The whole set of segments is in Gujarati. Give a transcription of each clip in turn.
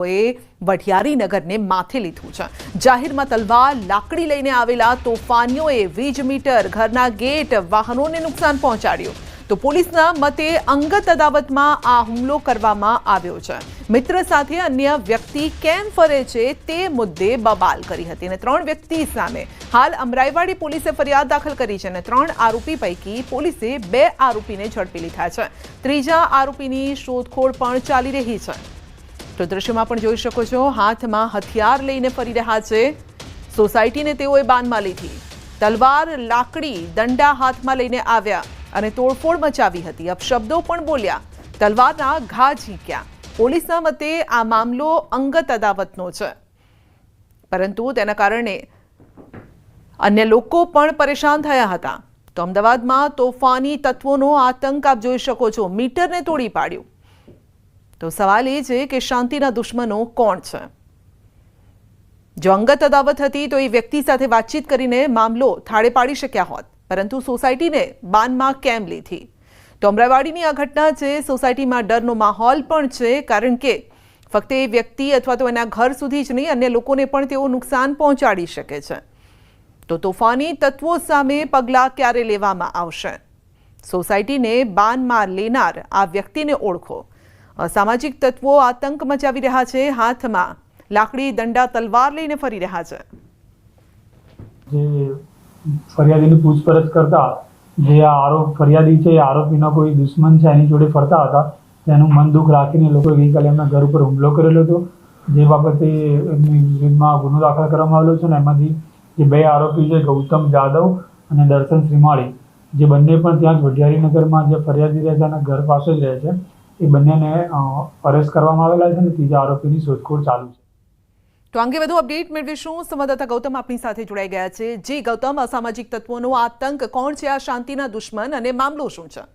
વઢિયારી નગરને માથે લીધું છે। જાહેરમાં તલવાર લાકડી લઈને આવેલા તોફાનીઓએ વીજ મીટર, ઘરના ગેટ, વાહનોને નુકસાન પહોંચાડ્યું। તો પોલીસના મતે અંગત અદાવતમાં આ હુમલો કરવામાં આવ્યો છે। મિત્ર સાથે અન્ય વ્યક્તિ કેમ ફરે છે તે મુદ્દે બબાલ કરી હતી અને 3 વ્યક્તિ સામે હાલ અમરાઈવાડી પોલીસે ફરિયાદ દાખલ કરી છે અને 3 આરોપી પૈકી પોલીસે 2 આરોપીને ઝડપી લીધા છે। ત્રીજા આરોપીની શોધખોળ પણ ચાલી રહી છે। તો દ્રશ્યમાં પણ જોઈ શકો છો, હાથમાં હથિયાર લઈને ફરી રહ્યા છે। સોસાયટીને તેઓએ બાનમાં લીધી, તલવાર, લાકડી, દંડા હાથમાં લઈને આવ્યા અને તોડફોડ મચાવી હતી। અપશબ્દો પણ બોલ્યા, તલવારના ઘા ઝીંક્યા। પોલીસના મતે આ મામલો અંગત અદાવતનો છે, પરંતુ તેના કારણે અન્ય લોકો પણ પરેશાન થયા હતા। તો અમદાવાદમાં તોફાની તત્વોનો આતંક આપ જોઈ શકો છો, મીટરને તોડી પાડ્યું। તો સવાલ એ છે કે શાંતિના દુશ્મનો કોણ છે? જો અંગત અદાવત હતી તો એ વ્યક્તિ સાથે વાતચીત કરીને મામલો થાળે પાડી શક્યા હોત, પરંતુ સોસાયટીને બાનમાં કેમ લીધી? તો અમરાઈવાડીની આ ઘટના છે। સોસાયટીમાં ડરનો માહોલ પણ છે, કારણ કે ફક્ત એ વ્યક્તિ અથવા તો એના ઘર સુધી જ નહીં, અન્ય લોકોને પણ તેઓ નુકસાન પહોંચાડી શકે છે। તો તોફાની તત્વો સામે પગલાં ક્યારે લેવામાં આવશે? સોસાયટીને બાનમાં લેનાર આ વ્યક્તિને ઓળખો। અસામાજિક તત્વો આતંક મચાવી રહ્યા છે, હાથમાં લાકડી, દંડા, તલવાર લઈને ફરી રહ્યા છે। જે ફરિયાદીની પૂછપરછ કરતા જે ફરિયાદી છે એ આરોપીના કોઈ દુશ્મન છે એની જોડે ફરતા હતા, તેનું મન દુઃખ રાખીને લોકોએ ગઈકાલે એમના ઘર ઉપર હુમલો કરેલો હતો। જે બાબતે એમની વિરુદ્ધમાં ગુનો દાખલ કરવામાં આવેલો છે અને એમાંથી જે 2 આરોપી છે, ગૌતમ જાદવ અને દર્શન શ્રીમાળી, જે બંને પણ ત્યાં જ વઢિયારી નગરમાં જે ફરિયાદી રહે છે એના ઘર પાસે જ રહે છે, એ બંનેને અરેસ્ટ કરવામાં આવેલા છે અને ત્રીજા આરોપીની શોધખોળ ચાલુ છે। તો અંગે વધુ અપડેટ મેળવીશું। સંવાદદાતા ગૌતમ આપણી સાથે જોડાઈ ગયા છે। જી ગૌતમ, અસામાજિક તત્વોનો આતંક કોણ છે, આ શાંતિના દુશ્મન, અને મામલો શું છે?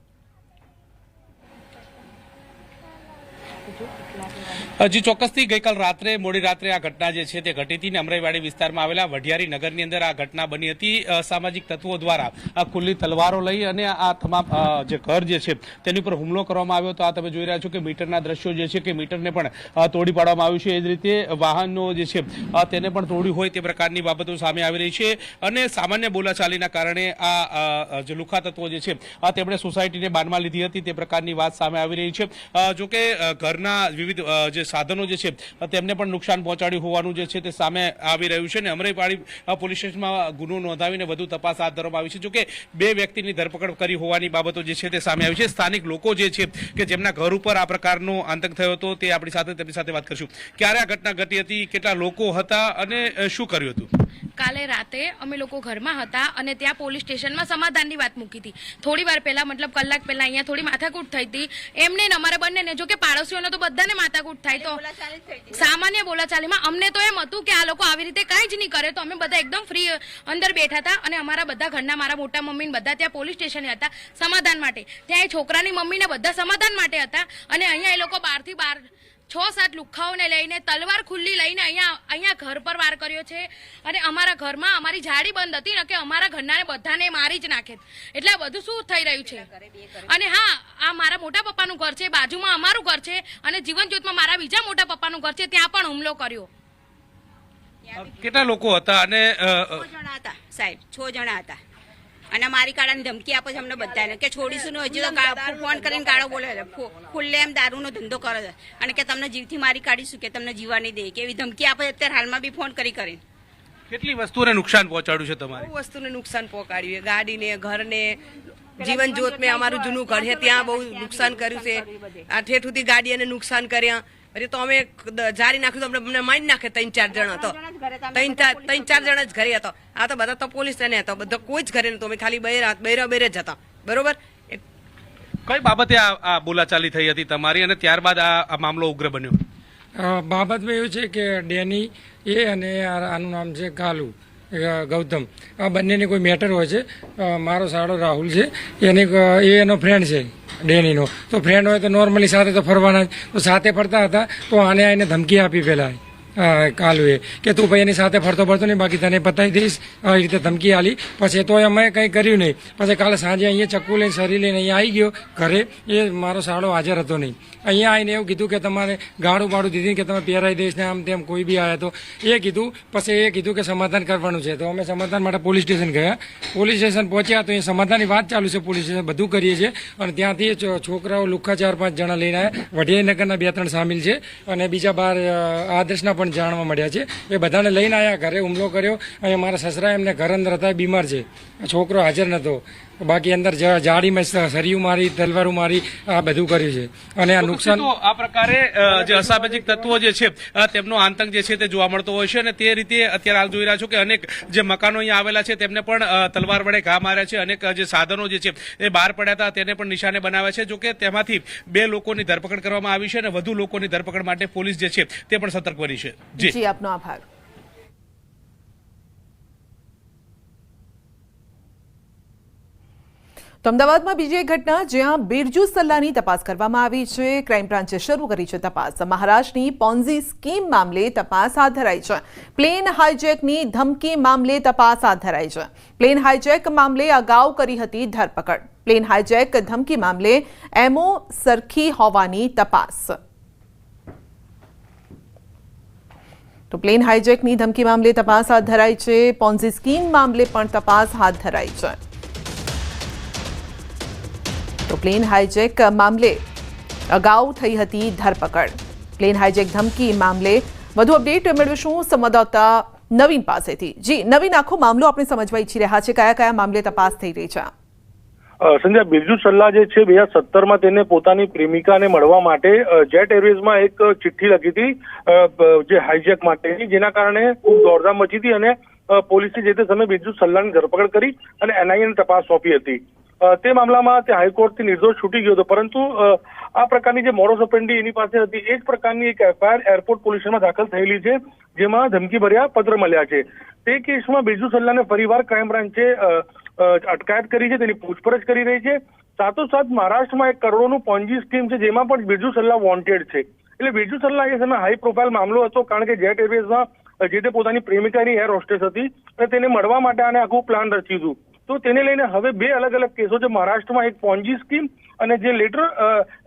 જી ચોક્કસથી ગઈકાલ રાત્રે, મોડી રાત્રે આ ઘટના જે છે તે ઘટી હતી ને અમરાઈવાડી વિસ્તારમાં આવેલા વઢિયારી નગરની અંદર આ ઘટના બની હતી। સામાજિક તત્વો દ્વારા આ ખુલ્લી તલવારો લઈ અને આ તમામ જે ઘર જે છે તેની ઉપર હુમલો કરવામાં આવ્યો હતો। આ તમે જોઈ રહ્યા છો કે મીટરના દ્રશ્યો જે છે કે મીટરને પણ તોડી પાડવામાં આવ્યું છે, એ જ રીતે વાહનો જે છે તેને પણ તોડ્યું હોય તે પ્રકારની બાબતો સામે આવી રહી છે અને સામાન્ય બોલાચાલીના કારણે આ જે લુખ્ખા તત્વો જે છે તેમણે સોસાયટીને બાનમાં લીધી હતી તે પ્રકારની વાત સામે આવી રહી છે। જોકે ઘરના વિવિધ જે સાધનો જે છે તેમને પણ નુકસાન પહોંચાડ્યું હોવાનું જે છે તે સામે આવી રહ્યું છે અને અમરાઈવાડી પોલીસ સ્ટેશનમાં ગુનો નોંધાવીને વધુ તપાસ હાથ ધરવામાં આવી છે। જોકે 2 વ્યક્તિની ધરપકડ કરી હોવાની બાબતો જે છે તે સામે આવી છે। સ્થાનિક લોકો જે છે કે જેમના ઘર ઉપર આ પ્રકારનો આતંક થયો હતો તે આપણી સાથે તેમની સાથે વાત કરશું। ક્યારે આ ઘટના ઘટી હતી, કેટલા લોકો હતા અને શું કર્યું હતું? કાલે રાતે અમે લોકો ઘરમાં હતા અને ત્યાં પોલીસ સ્ટેશનમાં સમાધાનની વાત મૂકી હતી। થોડી વાર પહેલા, મતલબ કલાક પહેલા અહીંયા થોડી માથાકૂટ થઈ હતી એમને ને અમારા બંનેને। જો કે પાડોશીઓને તો બધાને માથાકૂટ થાય, તો સામાન્ય બોલાચાલીમાં અમને તો એમ હતું કે આ લોકો આવી રીતે કાંઈ જ નહીં કરે, તો અમે બધા એકદમ ફ્રી અંદર બેઠા હતા અને અમારા બધા ઘરના, મારા મોટા મમ્મી ને બધા ત્યાં પોલીસ સ્ટેશને હતા સમાધાન માટે। ત્યાં એ છોકરાની મમ્મીને બધા સમાધાન માટે હતા અને અહીંયા એ લોકો 6-7 લુખ્ખાઓને લઈને તલવાર ખુલ્લી લઈને અહીંયા ઘર પર વાર કર્યો છે અને અમારા ઘરમાં અમારી જાળી બંધ હતી ને કે અમારા ઘરનાને બધાને મારી જ નાખે। એટલે આ બધું શું થઈ રહ્યું છે? અને હા, આ મારા મોટા પપ્પાનું ઘર છે, બાજુમાં અમારું ઘર છે અને જીવન જ્યોતમાં મારા બીજા મોટા પપ્પાનું ઘર છે, ત્યાં પણ હુમલો કર્યો। કેટલા લોકો હતા? અને 6 જણા હતા સાહેબ, 6 જણા હતા અને મારી કાળાની ધમકી આપે છે અમને બધાને કે છોડીશું ને, હજુ તો ફોન કરીને ગાળો બોલે છે, ખુલ્લે એમ દારૂનો ધંધો કરે છે અને કે તમને જીવથી મારી કાઢીશું, કે તમને જીવવા નહીં દે, કે એવી ધમકી આપે। અત્યારે હાલમાં બી ફોન કરીને કેટલી વસ્તુને નુકસાન પહોંચાડ્યું છે તમારે? બહુ વસ્તુને નુકસાન પહોંચાડ્યું, ગાડીને, ઘરને, જીવન જ્યોત મેં અમારું જૂનું ઘર છે ત્યાં બહુ નુકસાન કર્યું છે। આ ઠેઠ સુધી ગાડીને નુકસાન કર્યા। અરે તો અમે જારી નાખ્યું તો અમને મારી નાખે। 3-4 જણા તો 3-4 જણા જ ઘરે હતા। આ તો બધા તો પોલીસ ને હતા, બધા કોઈ જ ઘરે નતો, અમે ખાલી બહેરા જ હતા, બરોબર? કઈ બાબતે આ બોલાચાલી થઈ હતી તમારી અને ત્યારબાદ આ મામલો ઉગ્ર બન્યો? બાબતમાં એવું છે કે ડેની એ અને આનું નામ છે કાલુ ગૌતમ, આ બંનેની કોઈ મેટર હોય છે। મારો સાડો રાહુલ છે, એનો ફ્રેન્ડ છે ડેનીનો, તો ફ્રેન્ડ હોય તો નોર્મલી સાથે તો ફરવાના જ, તો સાથે ફરતા હતા તો આને ધમકી આપી પહેલાં કાલુએ કે તું ભાઈ એની સાથે ફરતો નહીં, બાકી તને પતાવી દઈશ, આવી રીતે ધમકી આલી. પછી તોય અમે કંઈ કર્યું નહીં. પછી કાલે સાંજે અહીંયા ચક્કુ લઈને સરી લઈને અહીંયા આવી ગયો ઘરે. એ મારો સાળો હાજર હતો નહીં. અહીંયા આવીને એવું કીધું કે તમારે ગાડું બાડું દીધી કે તમે પહેરાઈ દઈશ ને આમ તેમ કોઈ બી આવ્યા તો એ કીધું. પછી એ કીધું કે સમાધાન કરવાનું છે. તો અમે સમાધાન માટે પોલીસ સ્ટેશન ગયા. પોલીસ સ્ટેશન પહોંચ્યા તો એ સમાધાનની વાત ચાલુ છે. પોલીસ સ્ટેશન બધું કરીએ છીએ અને ત્યાંથી છોકરાઓ લુખ્ખા 4-5 જણા લઈને આવ્યા. વઢિયાનગરના 2-3 સામેલ છે અને બીજા 12 આદર્શના પણ જાણવા મળ્યા છે. એ બધાને લઈને આવ્યા, ઘરે હુમલો કર્યો. અહીંયા મારા સસરા એમને ઘર અંદર હતા, બીમાર છે. છોકરો હાજર નહોતો. બાકી અંદર જાડીમાં સરિયું મારી, તલવારું મારી, આ બધું કર્યું છે. અને આ નુકસાન આ પ્રકારે જે અસામાજિક તત્વો જે છે તેમનો આતંક જે છે તે જોવા મળતો હોય છે અને તે રીતે અત્યારે હાલ જોઈ રહ્યા છો કે અનેક જે મકાનો અહીંયા આવેલા છે તેમને પણ તલવાર વડે ઘા માર્યા છે. અનેક જે સાધનો જે છે એ બહાર પડ્યા હતા તેને પણ નિશાને બનાવ્યા છે. જોકે તેમાંથી 2 લોકોની ધરપકડ કરવામાં આવી છે અને વધુ લોકોની ધરપકડ માટે પોલીસ જે છે તે પણ સતર્ક બની છે. જી આપનો આભાર. તો અમદાવાદમાં બીજી એક ઘટના જ્યાં બિરજુ સલ્લાની તપાસ કરવામાં આવી છે. ક્રાઇમ બ્રાન્ચે શરૂ કરી છે તપાસ. મહારાષ્ટ્રની પોન્ઝી સ્કીમ મામલે તપાસ હાથ ધરાઈ છે. પ્લેન હાઇજેકની ધમકી મામલે તપાસ હાથ ધરાઈ છે. પ્લેન હાઇજેક મામલે અગાઉ કરી હતી ધરપકડ. પ્લેન હાઇજેક ધમકી મામલે એમઓ સરખી હોવાની તપાસ. તો પ્લેન હાઇજેકની ધમકી મામલે તપાસ હાથ ધરાઈ છે. પોન્ઝી સ્કીમ મામલે પણ તપાસ હાથ ધરાઈ છે. તો પ્લેન હાઇજેક મામલે અગાઉ થઈ હતી ધરપકડ. પ્લેન હાઇજેક ધમકી મામલે વધુ અપડેટ મેળવીશું સંવાદદાતા નવીન પાસેથી. જી નવીન, આખો મામલો આપણે સમજવા ઈચ્છી રહ્યા છે. કયા કયા મામલે તપાસ થઈ રહી છે? સંજય, બિરજુ સલ્લા જે છે 2017માં તેને પોતાની પ્રેમિકાને મળવા માટે જેટ એરવેઝમાં એક ચિઠ્ઠી લખી હતી જે હાઇજેક માટેની, જેના કારણે ખૂબ દોડધામ મચી હતી અને પોલીસે જે તે સમયે બિરજુ સલ્લાની ધરપકડ કરી અને એનઆઈએને તપાસ સોંપી હતી. તે મામલામાં તે હાઈકોર્ટથી નિર્દોષ છૂટી ગયો હતો, પરંતુ આ પ્રકારની જે મોડસ ઓપરેન્ડી એની પાસે હતી એ જ પ્રકારની એક એફઆઈઆર એરપોર્ટ પોલીસ સ્ટેશનમાં દાખલ થયેલી છે, જેમાં ધમકીભર્યા પત્ર મળ્યા છે. તે કેસમાં બિરજુ સલ્લાને ફરીવાર ક્રાઇમ બ્રાન્ચે અટકાયત કરી છે, તેની પૂછપરછ કરી રહી છે. સાથોસાથ મહારાષ્ટ્રમાં 1 કરોડોનું પોન્જી સ્કીમ છે, જેમાં પણ બિરજુ સલ્લા વોન્ટેડ છે. એટલે બિરજુ સલ્લા એ સમયે હાઈ પ્રોફાઇલ મામલો હતો, કારણ કે જેટ એરવેઝમાં જે તે પોતાની પ્રેમિકાની એર હોસ્ટેસ હતી અને તેને મળવા માટે આને આખું પ્લાન રચ્યું હતું. તો તેને લઈને હવે 2 અલગ અલગ કેસો છે. મહારાષ્ટ્રમાં એક પોન્જી સ્કીમ અને જે લેટર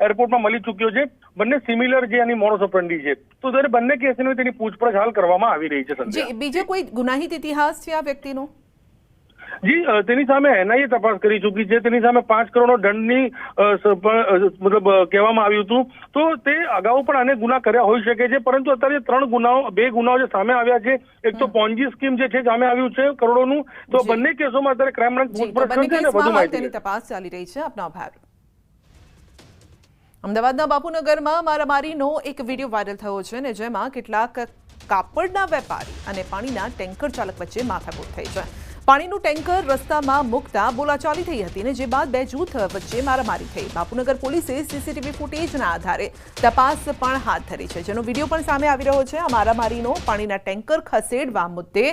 એરપોર્ટમાં મળી ચૂક્યો છે, બંને સિમિલર જે આની મોડસ ઓપરેન્ડી છે. તો ત્યારે બંને કેસની તેની પૂછપરછ હાલ કરવામાં આવી રહી છે. જી, બીજો કોઈ ગુનાહિત ઇતિહાસ છે આ વ્યક્તિનો? જી, તેની સામે એનઆઈએ તપાસ કરી ચૂકી છે. તેની સામે 5 કરોડનો દંડની મતલબ કહેવામાં આવ્યું હતું. તો તે અગાઉ પણ અનેક ગુના કર્યા હોઈ શકે છે, પરંતુ અત્યારે 2 ગુનાઓ જે સામે આવ્યા છે. એક તો પોન્જી સ્કીમ જે છે સામે આવ્યું છે કરોડોનું. તો બંને કેસોમાં અત્યારે ક્રાઇમ બ્રાન્ચ પૂછપરછ કરશે અને વધુ માહિતી તપાસ ચાલી રહી છે. આપનો આભાર. અમદાવાદના બાપુનગરમાં મારામારીનો એક વિડીયો વાયરલ થયો છે ને જેમાં કેટલાક કાપડના વેપારી અને પાણીના ટેન્કર ચાલક વચ્ચે માથાકૂટ થઈ છે. પાણીનું ટેન્કર રસ્તામાં મૂકતા બોલાચાલી થઈ હતી અને જે બાદ 2 જૂથ વચ્ચે મારામારી થઈ. બાપુનગર પોલીસે સીસીટીવી ફૂટેજના આધારે તપાસ પણ હાથ ધરી છે, જેનો વિડીયો પણ સામે આવી રહ્યો છે. આ મારામારીનો પાણીના ટેન્કર ખસેડવા મુદ્દે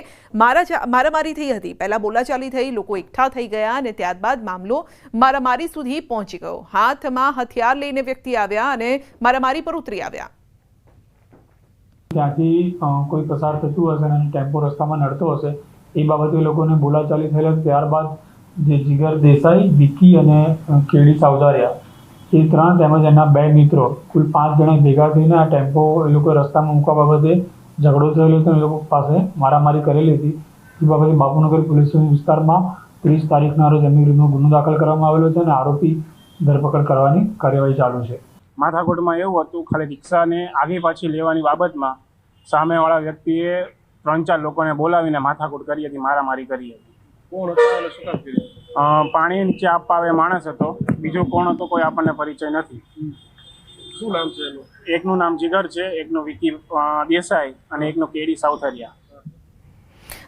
મારામારી થઈ હતી. પહેલા બોલાચાલી થઈ, લોકો એકઠા થઈ ગયા અને ત્યારબાદ મામલો મારામારી સુધી પહોંચી ગયો. હાથમાં હથિયાર લઈને વ્યક્તિ આવ્યા અને મારામારી પર ઉતરી આવ્યા. ત્યાંથી કોઈ પસાર થતું હશે અને ટેમ્પો રસ્તામાં નડતો હશે, એ બાબતે લોકોને બોલાચાલી થયેલ. ત્યારબાદ જે જીગર દેસાઈ, વિકી અને કેડી સાવધારિયા એ 3 તેમજ એના 2 મિત્રો કુલ 5 જણા ભેગા થઈને આ ટેમ્પો એ લોકો રસ્તામાં મૂકવા બાબતે ઝઘડો થયેલો હતો. એ લોકો પાસે મારામારી કરેલી હતી. એ બાબતે બાપુનગર પોલીસ વિસ્તારમાં 30 તારીખના રોજ એમની વિરુદ્ધનો ગુનો દાખલ કરવામાં આવેલો છે અને આરોપી ધરપકડ કરવાની કાર્યવાહી ચાલુ છે. માથાકૂટમાં એવું હતું, ખાલી રિક્ષાને આગી પાછી લેવાની બાબતમાં સામેવાળા વ્યક્તિએ 3-4 લોકોને બોલાવીને માથાકૂટ કરી હતી, મારામારી કરી હતી. કોણ હતો? પાણી નીચે આપવા આવે માણસ હતો. બીજો કોણ હતો કોઈ આપણને પરિચય નથી. શું નામ છે એનું? એકનું નામ જીગર છે, એકનું વિકી દેસાઈ અને એકનું કેડી સાવથરિયા.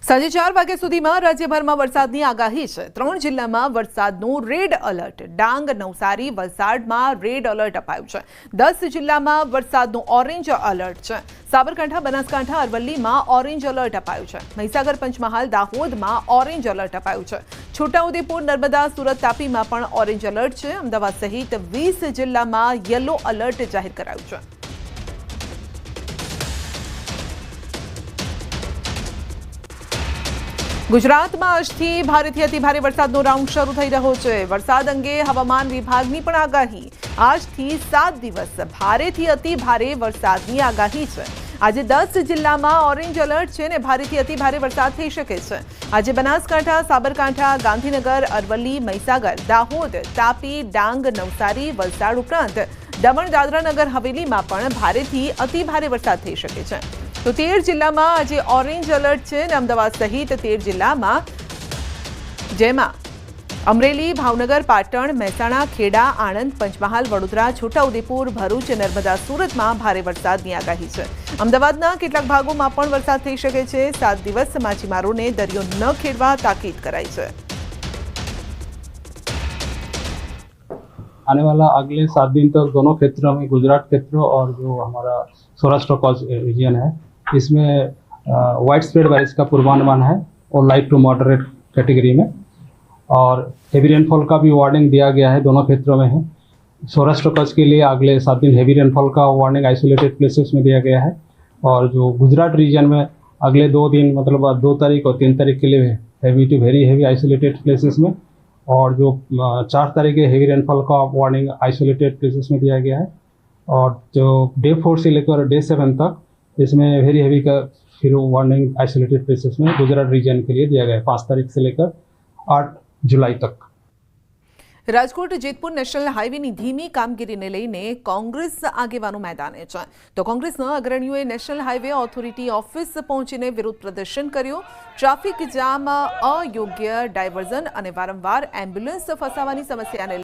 સાંજે 4 વાગ્યા સુધીમાં રાજ્યભરમાં વરસાદની આગાહી છે. 3 જિલ્લામાં વરસાદનું રેડ એલર્ટ. ડાંગ, નવસારી, વલસાડમાં રેડ એલર્ટ અપાયું છે. 10 જિલ્લામાં વરસાદનું ઓરેન્જ એલર્ટ છે. સાબરકાંઠા, બનાસકાંઠા, અરવલ્લીમાં ઓરેન્જ એલર્ટ અપાયું છે. મહીસાગર, પંચમહાલ, દાહોદમાં ઓરેન્જ એલર્ટ અપાયું છે. છોટાઉદેપુર, નર્મદા, સુરત, તાપીમાં પણ ઓરેન્જ એલર્ટ છે. અમદાવાદ સહિત 20 જિલ્લામાં યલો એલર્ટ જાહેર કરાયું છે. ગુજરાતમાં આજથી ભારેથી અતિભારે વરસાદનો રાઉન્ડ શરૂ થઈ રહ્યો છે. વરસાદ અંગે હવામાન વિભાગની પણ આગાહી. આજથી 7 દિવસ ભારેથી અતિભારે વરસાદની આગાહી છે. આજે 10 જિલ્લામાં ઓરેન્જ એલર્ટ છે અને ભારેથી અતિભારે વરસાદ થઈ શકે છે. આજે બનાસકાંઠા, સાબરકાંઠા, ગાંધીનગર, અરવલ્લી, મહીસાગર, દાહોદ, તાપી, ડાંગ, નવસારી, વલસાડ ઉપરાંત દમણ, દાદરા, નગર હવેલીમાં પણ ભારેથી અતિભારે વરસાદ થઈ શકે છે. તો 13 જિલ્લામાં આજે ઓરેન્જ એલર્ટ છે અને અમદાવાદ સહિત 13 જિલ્લામાં, જેમાં અમરેલી, ભાવનગર, પાટણ, મહેસાણા, ખેડા, આણંદ, પંચમહાલ, વડોદરા, છોટાઉદેપુર, ભરૂચ, નર્મદા, સુરતમાં ભારે વરસાદની આગાહી છે. અમદાવાદના કેટલાક ભાગોમાં પણ વરસાદ થઈ શકે છે. 7 દિવસ માછીમારોને દરિયો ન ખેડવા તાકીદ કરાઈ છે. आने वाला अगले 7 दिन तक दोनों क्षेत्रों में, गुजरात क्षेत्र और जो हमारा सौराष्ट्र कोस्ट रीजन है, इसमें वाइड स्प्रेड बारिश का पूर्वानुमान है और लाइट टू मॉडरेट कैटेगरी में, और हेवी रेनफॉल का भी वार्निंग दिया गया है, दोनों क्षेत्रों में है. सौराष्ट्र कोस्ट के लिए अगले 7 दिन हेवी रेनफॉल का वार्निंग आइसोलेटेड प्लेसेस में दिया गया है, और जो गुजरात रीजन में अगले 2 दिन मतलब 2 तारीख और 3 तारीख के लिए heavy to very heavy isolated places में, और जो 4 तारीख के हेवी रेनफॉल का वार्निंग आइसोलेटेड प्लेसेस में दिया गया है. और जो डे 4 से लेकर डे 7 तक इसमें वेरी हेवी का फिर वार्निंग आइसोलेटेड प्लेसेस में गुजरात रीजन के लिए दिया गया है 5 तारीख से लेकर 8 जुलाई तक. રાજકોટ જેતપુર નેશનલ હાઈવેની ધીમી કામગીરીને લઈને કોંગ્રેસ આગેવાનો મેદાને છે. તો કોંગ્રેસના અગ્રણીઓએ નેશનલ હાઈવે ઓથોરિટી ઓફિસ પહોંચીને વિરોધ પ્રદર્શન કર્યું. ટ્રાફિક જામ, અયોગ્ય ડાયવર્ઝન અને વારંવાર એમ્બ્યુલન્સ ફસાવાની સમસ્યાને